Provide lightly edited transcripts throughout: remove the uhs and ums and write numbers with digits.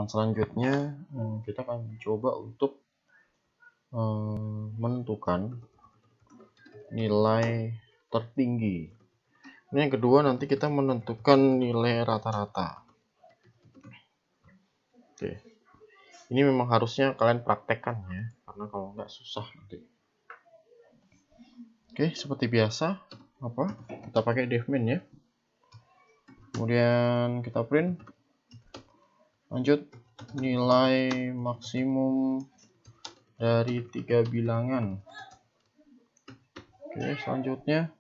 selanjutnya kita akan coba untuk menentukan nilai tertinggi. Ini yang kedua, nanti kita menentukan nilai rata-rata. Oke, ini memang harusnya kalian praktekkan ya, karena kalau nggak susah nanti. Oke, seperti biasa, kita pakai devmin ya. Kemudian kita print. Lanjut, nilai maksimum dari 3 bilangan. Oke, selanjutnya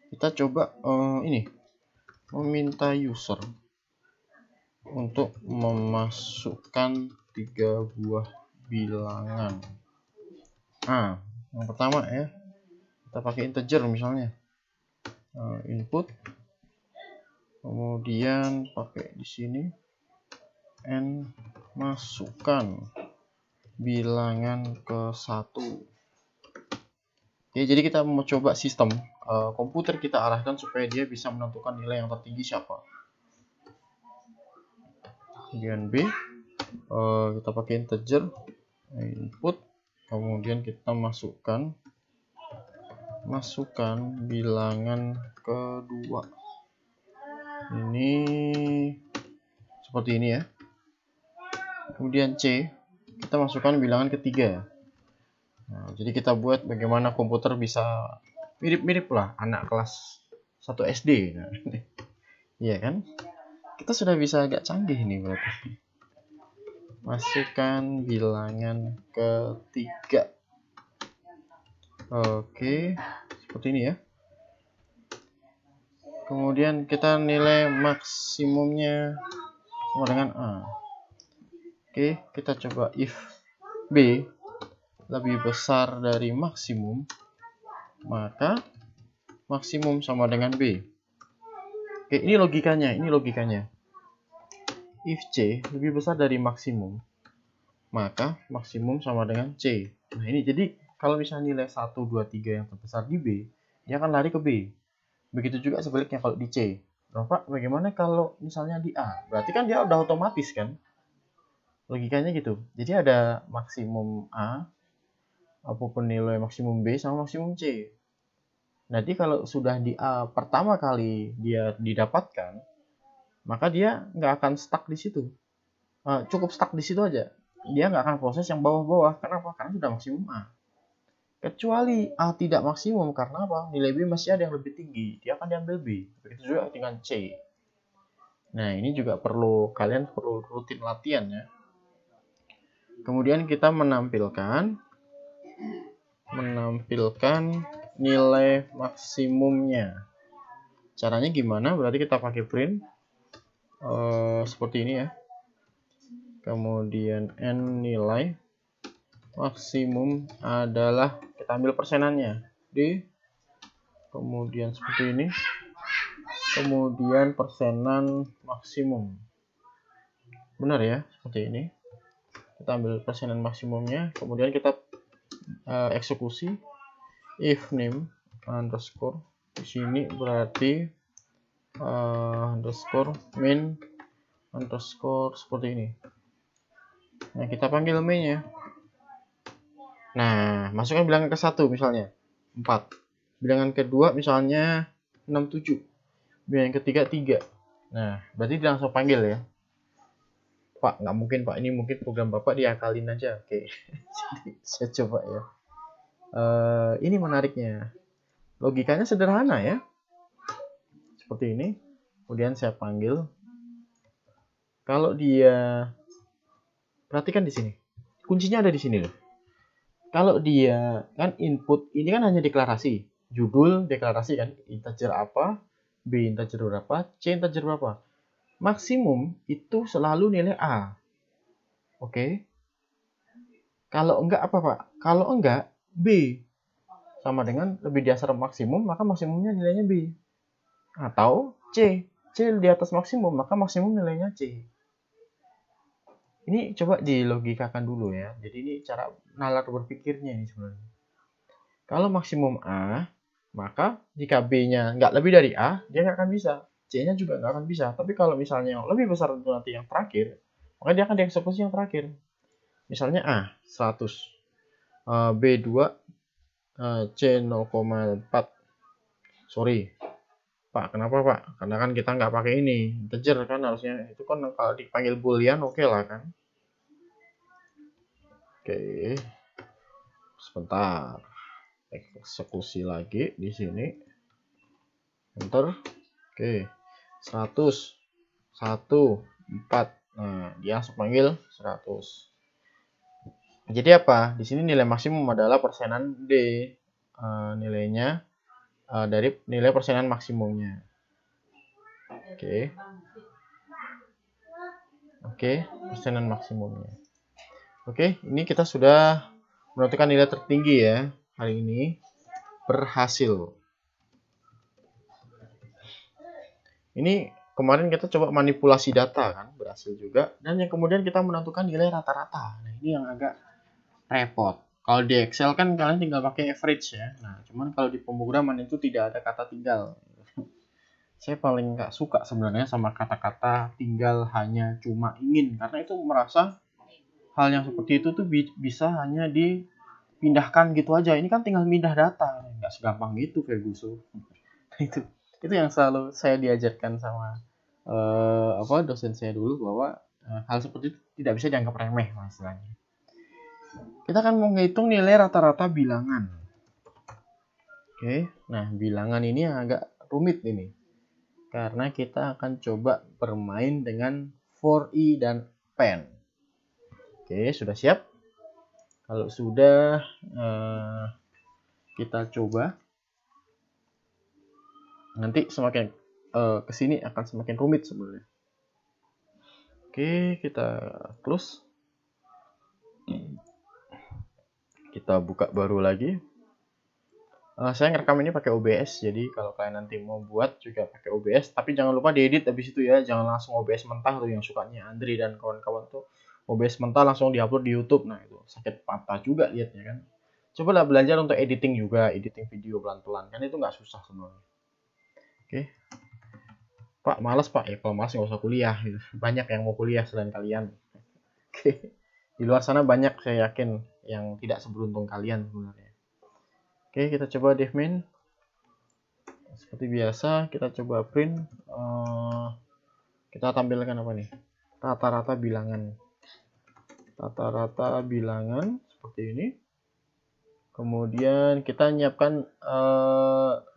kita coba meminta user untuk memasukkan 3 buah bilangan. Yang pertama ya, kita pakai integer misalnya, input, kemudian pakai di sini n masukkan bilangan ke 1. Oke, jadi kita mau coba sistem komputer kita arahkan supaya dia bisa menentukan nilai yang tertinggi siapa. Kemudian B, kita pakai integer, input, kemudian kita masukkan bilangan kedua. Ini seperti ini ya. Kemudian C, kita masukkan bilangan ketiga. Nah, jadi kita buat bagaimana komputer bisa mirip-mirip lah anak kelas 1 SD. Nah, iya kan? Kita sudah bisa agak canggih nih berarti. Masukkan bilangan ketiga. Oke, seperti ini ya. Kemudian kita nilai maksimumnya sama dengan A. Oke, kita coba if B lebih besar dari maksimum, maka maksimum sama dengan B. Oke, ini logikanya. If C lebih besar dari maksimum, maka maksimum sama dengan C. Nah, ini jadi kalau misalnya nilai 1, 2, 3 yang terbesar di B, dia akan lari ke B. Begitu juga sebaliknya kalau di C. Nah, Pak, bagaimana kalau misalnya di A? Berarti kan dia udah otomatis kan? Logikanya gitu. Jadi ada maksimum A, apapun nilai maksimum B sama maksimum C. Nanti kalau sudah di A pertama kali dia didapatkan, maka dia nggak akan stuck di situ. Cukup stuck di situ aja. Dia nggak akan proses yang bawah-bawah. Kenapa? Karena sudah maksimum A. Kecuali A tidak maksimum, karena apa? Nilai B masih ada yang lebih tinggi. Dia akan diambil B. Begitu juga dengan C. Nah, ini juga kalian perlu rutin latihan ya. Kemudian kita menampilkan nilai maksimumnya. Caranya gimana? Berarti kita pakai print seperti ini ya. Kemudian n nilai maksimum adalah, kita ambil persenannya D, kemudian seperti ini, kemudian persenan maksimum. Benar ya, seperti ini. Kita ambil persenan maksimumnya, kemudian kita eksekusi if name underscore, di sini berarti underscore main underscore seperti ini. Nah, kita panggil main ya. Nah, masukkan bilangan ke 1 misalnya 4. Bilangan kedua misalnya 6, 7. Bilangan ketiga 3. Nah, berarti dia langsung panggil ya. Pak, nggak mungkin Pak, ini mungkin program Bapak diakalin aja. Oke, jadi saya coba ya. Ini menariknya. Logikanya sederhana ya. Seperti ini. Kemudian saya panggil. Kalau dia, perhatikan di sini. Kuncinya ada di sini loh. Kalau dia kan input, ini kan hanya deklarasi. Judul deklarasi kan, integer apa, B integer berapa, C integer berapa. Maksimum itu selalu nilai A. Oke. Kalau enggak apa Pak? Kalau enggak B. Sama dengan lebih di atas maksimum, maka maksimumnya nilainya B. Atau C. C di atas maksimum, maka maksimum nilainya C. Ini coba dilogikakan dulu ya. Jadi ini cara nalar berpikirnya ini sebenarnya. Kalau maksimum A, maka jika B-nya nggak lebih dari A, dia nggak akan bisa. C-nya juga nggak akan bisa. Tapi kalau misalnya yang lebih besar itu nanti yang terakhir, maka dia akan dieksekusi yang terakhir. Misalnya A 100, B2, C 0,4. Sorry Pak, kenapa Pak? Karena kan kita nggak pakai ini integer kan, harusnya itu kan kalau dipanggil boolean oke lah kan. Oke, sebentar, eksekusi lagi di sini, enter. Oke, 100, 1, 4. Nah, dia langsung panggil 100. Jadi apa? Di sini nilai maksimum adalah persenan D, nilainya dari nilai persenan maksimumnya. Oke, persenan maksimumnya. Oke, ini kita sudah menentukan nilai tertinggi ya. Hari ini berhasil. Ini kemarin kita coba manipulasi data kan, berhasil juga. Dan yang kemudian kita menentukan nilai rata-rata. Nah, ini yang agak repot. Kalau di Excel kan kalian tinggal pakai average ya. Nah, cuman kalau di pemrograman itu tidak ada kata tinggal. Saya paling nggak suka sebenarnya sama kata-kata tinggal, hanya, cuma, ingin. Karena itu merasa hal yang seperti itu tuh bisa hanya dipindahkan gitu aja. Ini kan tinggal pindah data. Nggak segampang itu, Ferguson. itu yang selalu saya diajarkan sama dosen saya dulu, bahwa hal seperti itu tidak bisa dianggap remeh masalahnya. Kita akan menghitung nilai rata-rata bilangan. Oke, nah bilangan ini yang agak rumit ini, karena kita akan coba bermain dengan for i dan pen. Oke, sudah siap? Kalau sudah, kita coba. Nanti semakin kesini akan semakin rumit sebenarnya. Oke, kita close. Kita buka baru lagi. Saya ngerekam ini pakai OBS, jadi kalau kalian nanti mau buat juga pakai OBS, tapi jangan lupa diedit habis itu ya, jangan langsung OBS mentah tuh yang sukanya Andri dan kawan-kawan tuh. OBS mentah langsung diupload di YouTube, nah itu sakit mata juga liatnya kan. Cobalah belajar untuk editing juga, editing video pelan-pelan, kan itu nggak susah sebenarnya. Oke. Pak, malas Pak, ya kalau malas nggak usah kuliah, gitu. Banyak yang mau kuliah selain kalian. Oke. Di luar sana banyak, saya yakin, yang tidak seberuntung kalian sebenarnya. Oke, kita coba dev main. Seperti biasa, kita coba print. Kita tampilkan apa nih? Rata-rata bilangan. Rata-rata bilangan seperti ini. Kemudian kita nyiapkan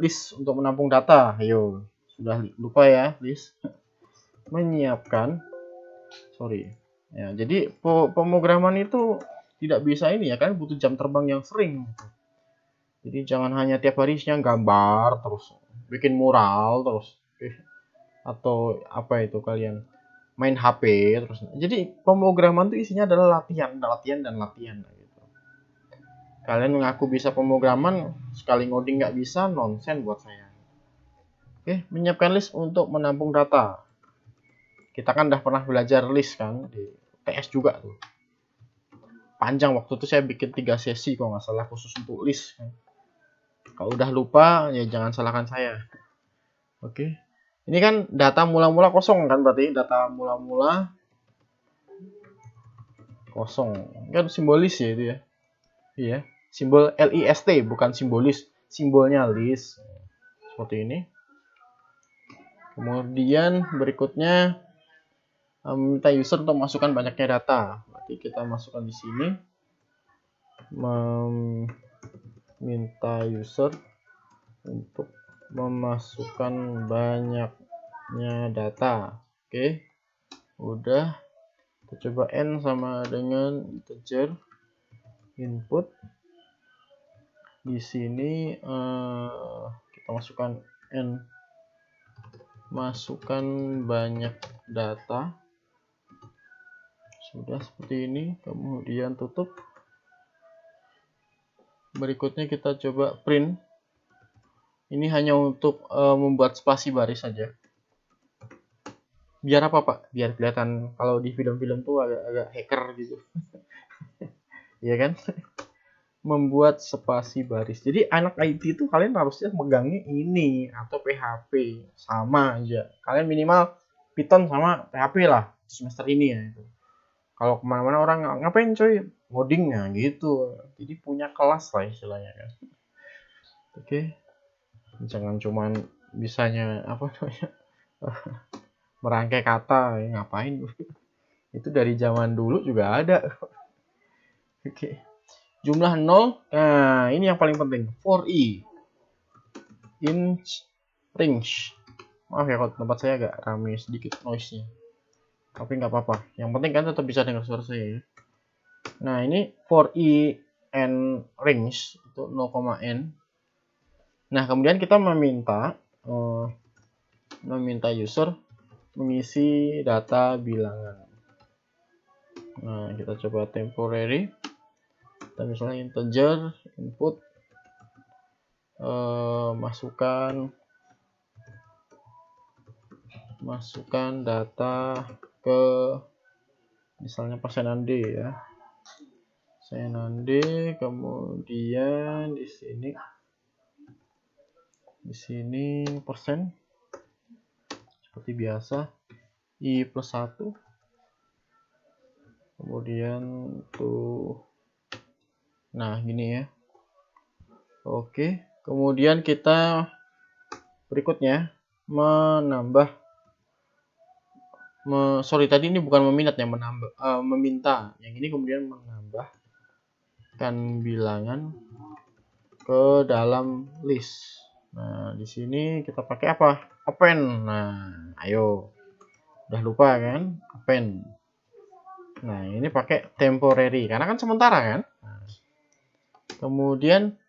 list untuk menampung data. Ayo, sudah lupa ya list. Menyiapkan. Sorry. Ya, jadi pemrograman itu tidak bisa ini ya kan, butuh jam terbang yang sering. Jadi jangan hanya tiap hari isinya gambar terus, bikin mural terus, atau apa itu kalian main HP terus. Jadi pemrograman itu isinya adalah latihan dan latihan gitu. Kalian mengaku bisa pemrograman, sekali ngoding nggak bisa, nonsen buat saya. Oke, menyiapkan list untuk menampung data. Kita kan udah pernah belajar list kan di TS juga tuh. Panjang, waktu itu saya bikin 3 sesi kalau nggak salah khusus untuk list. Kalau udah lupa ya jangan salahkan saya. Oke. Ini kan data mula-mula kosong kan, berarti data mula-mula kosong. Kan simbolis ya itu ya. Iya, simbol list bukan simbolis. Simbolnya list. Seperti ini. Kemudian berikutnya minta user untuk masukkan banyaknya data. Berarti kita masukkan di sini. Minta user untuk memasukkan banyaknya data. Oke, udah. Kita coba n sama dengan integer input. Di sini kita masukkan n, masukkan banyak data. Sudah seperti ini, kemudian tutup. Berikutnya kita coba print. Ini hanya untuk membuat spasi baris saja. Biar apa Pak? Biar kelihatan kalau di film-film tuh agak hacker gitu. Iya kan? Membuat spasi baris. Jadi anak IT itu kalian harusnya megangnya ini atau PHP, sama aja. Kalian minimal Python sama PHP lah semester ini ya itu. Kalau kemana-mana orang ngapain coy, ngodingnya gitu. Jadi punya kelas lah istilahnya kan. Oke, jangan cuman bisanya apa namanya merangkai kata, ngapain. Itu dari zaman dulu juga ada. Oke, jumlah 0. Nah, ini yang paling penting, for i in range. Maaf ya kalau tempat saya agak rame sedikit noise-nya, tapi nggak apa-apa, yang penting kan tetap bisa dengar suara saya ya. Nah, ini for i and range itu 0,n. Nah, kemudian kita meminta user mengisi data bilangan. Nah, kita coba temporary. Kita misalnya integer input, masukkan data ke misalnya persenan D ya. Persenan D, kemudian di sini persen seperti biasa, i plus 1, kemudian tuh, nah gini ya. Oke, kemudian kita berikutnya menambah, sorry tadi ini bukan meminat ya, meminta. Yang ini kemudian menambahkan bilangan ke dalam list. Nah, di sini kita pakai apa? Append. Nah, ayo. Udah lupa kan? Append. Nah, ini pakai temporary karena kan sementara kan? Nah, kemudian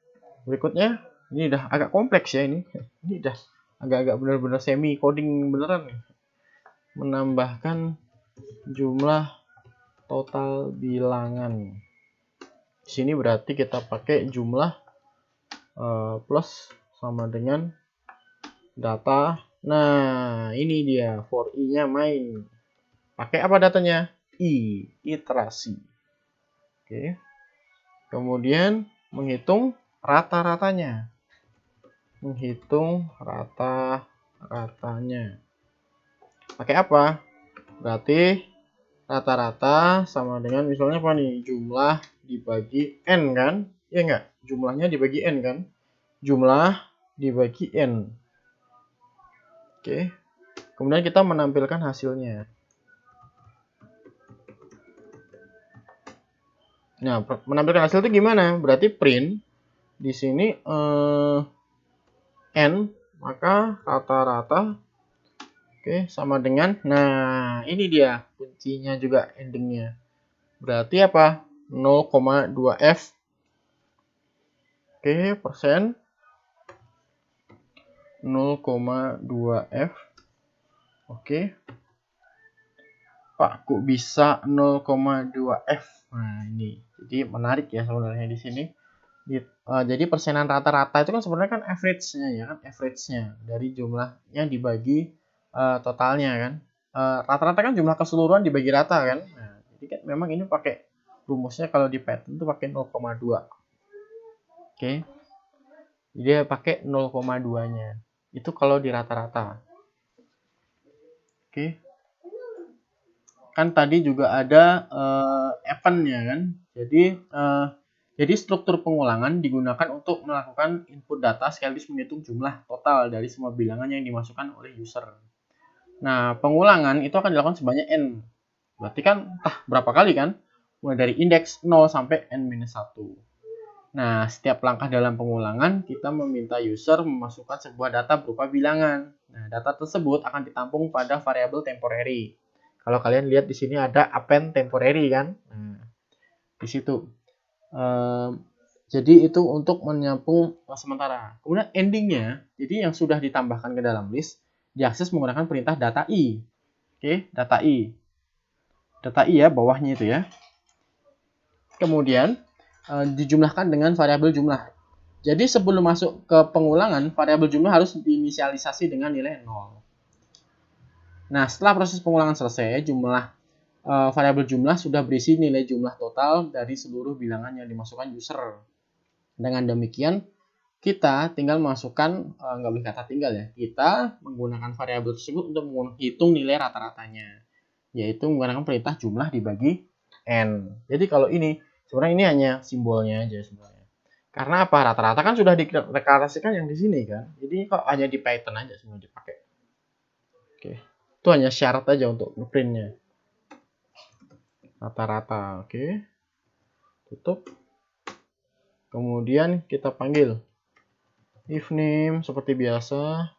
berikutnya ini udah agak kompleks ya ini. Ini udah agak-agak benar-benar semi coding beneran nih. Menambahkan jumlah total bilangan. Di sini berarti kita pakai jumlah plus sama dengan data. Nah, ini dia for i-nya main. Pakai apa datanya? Iterasi. Oke. Kemudian menghitung rata-ratanya. Pakai apa? Berarti rata-rata sama dengan misalnya apa nih? Jumlah dibagi n kan? Iya enggak? Jumlahnya dibagi n kan? Jumlah dibagi n. Oke. Kemudian kita menampilkan hasilnya. Nah, menampilkan hasil itu gimana? Berarti print di sini n, maka rata-rata oke sama dengan, nah ini dia kuncinya juga endingnya. Berarti apa? 0,2f. Oke, persen 0,2f. Oke. Pak, kok bisa 0,2f? Nah, ini. Jadi menarik ya sebenarnya di sini. Jadi persenan rata-rata itu kan sebenarnya kan average-nya ya kan, average-nya dari jumlahnya dibagi totalnya kan. Rata-rata kan jumlah keseluruhan dibagi rata kan. Nah, jadi kan memang ini pakai rumusnya kalau di Python itu pakai 0,2. Oke. Jadi dia pakai 0,2-nya. Itu kalau di rata-rata. Oke. Kan tadi juga ada append-nya kan. Jadi struktur pengulangan digunakan untuk melakukan input data sekaligus menghitung jumlah total dari semua bilangan yang dimasukkan oleh user. Nah, pengulangan itu akan dilakukan sebanyak n. Berarti kan berapa kali kan? Mulai dari indeks 0 sampai n-1. Nah, setiap langkah dalam pengulangan kita meminta user memasukkan sebuah data berupa bilangan. Nah, data tersebut akan ditampung pada variabel temporary. Kalau kalian lihat di sini ada append temporary kan? Nah, di situ. Jadi itu untuk menyampung sementara. Kemudian endingnya, jadi yang sudah ditambahkan ke dalam list diakses menggunakan perintah data i. Oke, data i ya bawahnya itu ya. Kemudian dijumlahkan dengan variabel jumlah. Jadi sebelum masuk ke pengulangan, variabel jumlah harus diinisialisasi dengan nilai 0. Nah, setelah proses pengulangan selesai, variabel jumlah sudah berisi nilai jumlah total dari seluruh bilangan yang dimasukkan user. Dengan demikian, kita tinggal masukkan, nggak boleh kata tinggal ya, kita menggunakan variabel tersebut untuk menghitung nilai rata-ratanya, yaitu menggunakan perintah jumlah dibagi N. Jadi kalau ini sebenarnya ini hanya simbolnya aja sebenarnya. Karena apa? Rata-rata kan sudah dideklarasikan yang di sini kan. Jadi kok hanya di Python aja semua dipakai. Oke. Itu hanya syarat aja untuk ngeprintnya. Rata-rata. Oke. Tutup. Kemudian kita panggil if name seperti biasa.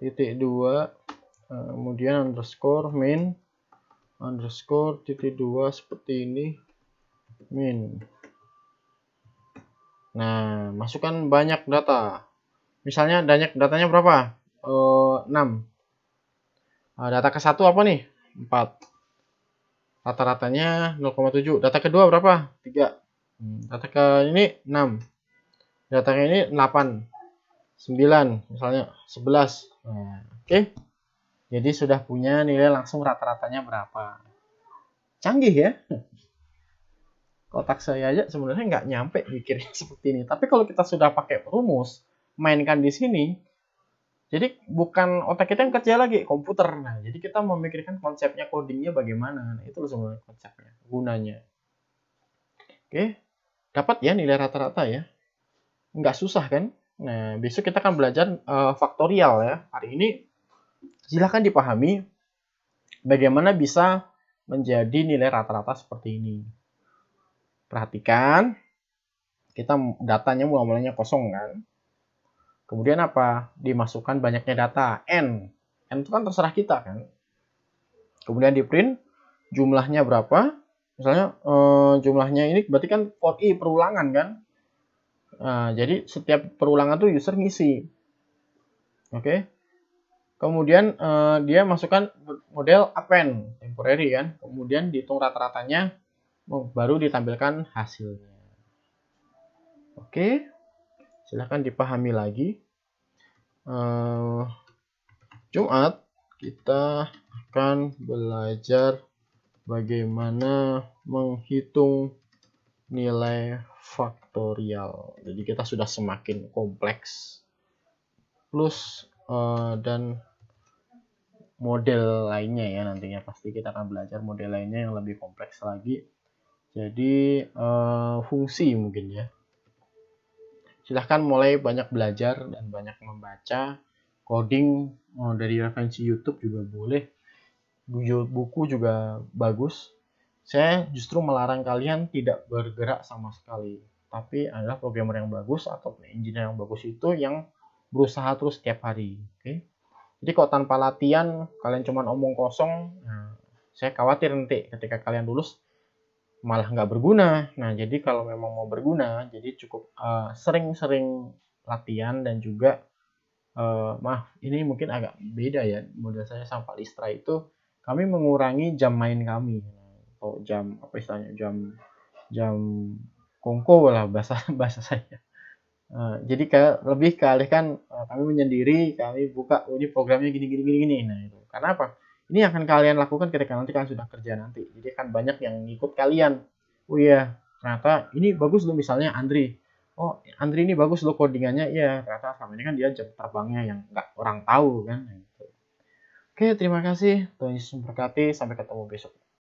Titik 2. Kemudian underscore main underscore titik 2 seperti ini min. Nah, masukkan banyak data. Misalnya datanya berapa? 6. Data ke satu apa nih? 4. Rata-ratanya 0,7. Data kedua berapa? 3. Data ke ini 6. Data ke ini 8. 9. Misalnya 11. Nah, oke. Jadi sudah punya nilai langsung rata-ratanya berapa. Canggih ya. Kotak saya aja sebenarnya nggak nyampe mikirnya seperti ini. Tapi kalau kita sudah pakai rumus, mainkan di sini, jadi bukan otak kita yang kerja lagi, komputer. Nah, jadi kita memikirkan konsepnya codingnya bagaimana. Nah, itu sebenarnya konsepnya, gunanya. Oke, dapat ya nilai rata-rata ya. Nggak susah kan? Nah, besok kita akan belajar faktorial ya. Hari ini silahkan dipahami bagaimana bisa menjadi nilai rata-rata seperti ini. Perhatikan, kita datanya mulanya kosong kan. Kemudian apa? Dimasukkan banyaknya data, N. N itu kan terserah kita kan. Kemudian di print, jumlahnya berapa. Misalnya jumlahnya ini berarti kan for i perulangan kan. Nah, jadi setiap perulangan tuh user ngisi. Oke. Kemudian dia masukkan model append, temporary kan. Kemudian dihitung rata-ratanya, baru ditampilkan hasilnya. Oke. Silahkan dipahami lagi. Jumat kita akan belajar bagaimana menghitung nilai faktorial. Jadi kita sudah semakin kompleks. Plus dan model lainnya ya, nantinya pasti kita akan belajar model lainnya yang lebih kompleks lagi. Jadi fungsi mungkin ya. Silahkan mulai banyak belajar dan banyak membaca coding dari referensi YouTube juga boleh, buku juga bagus. Saya justru melarang kalian tidak bergerak sama sekali, tapi adalah programmer yang bagus atau engineer yang bagus itu yang berusaha terus setiap hari. Oke? Jadi kalau tanpa latihan kalian cuma omong kosong, nah, saya khawatir nanti ketika kalian lulus malah nggak berguna. Nah, jadi kalau memang mau berguna, jadi cukup sering-sering latihan dan juga maaf, ini mungkin agak beda ya model saya sama Pak Listra itu. Kami mengurangi jam main kami, atau jam apa istilahnya, jam kongko lah bahasa bahasa saya. Jadi lebih kealihkan kami menyendiri, kami buka ini programnya gini. Nah itu karena apa? Ini akan kalian lakukan ketika nanti kalian sudah kerja nanti. Jadi akan banyak yang ngikut kalian. Oh iya, ternyata ini bagus loh, misalnya Andri. Oh, Andri ini bagus loh codingannya. Iya, ternyata selama ini kan dia jam terbangnya yang nggak orang tahu kan. Oke, terima kasih. Tuhan Yesus memberkati. Sampai ketemu besok.